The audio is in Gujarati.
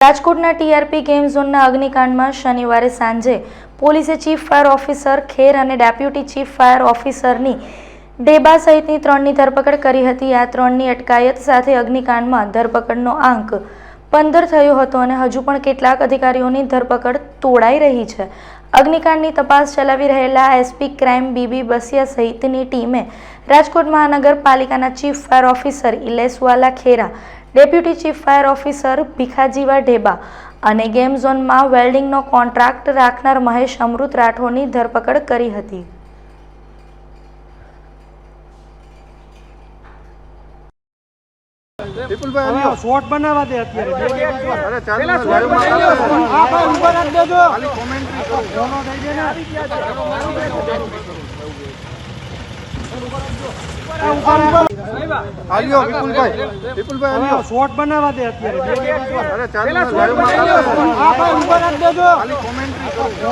રાજકોટના ટીઆરપી ગેમ ઝોનના અગ્નિકાંડમાં શનિવારે સાંજે પોલીસે ચીફ ફાયર ઓફિસર ખેર અને ડેપ્યુટી ચીફ ફાયર ઓફિસરની ડેબા સહિતની 3ની ધરપકડ કરી હતી। આ 3ની અટકાયત સાથે અગ્નિકાંડમાં ધરપકડનો આંક 15 થયો હતો અને હજુ પણ કેટલાક અધિકારીઓની ધરપકડ તોડાઈ રહી છે। અગ્નિકાંડની તપાસ ચલાવી રહેલા એસપી ક્રાઇમ બીબી બસિયા સહિતની ટીમે રાજકોટ મહાનગરપાલિકાના chief fire officer Ileshwala Khera, deputy chief fire officer Bhikhajiva Dheba અને ગેમ ઝોનમાં વેલ્ડિંગનો કોન્ટ્રાક્ટ રાખનાર મહેશ અમૃત રાઠોડની ધરપકડ કરી હતી। વિપુલભાઈ શોર્ટ બનાવવા દે અત્યારે અરે ચાલો આ ભાઈ ઉપર રાખ દેજો ખાલી કોમેન્ટ્રી કરો ફોનો થઈ જાય ને આવી ગયા છે આલ્યો વિપુલભાઈ આલ્યો શોર્ટ બનાવવા દે અત્યારે અરે ચાલો આ ભાઈ ઉપર રાખ દેજો ખાલી કોમેન્ટ્રી કરો।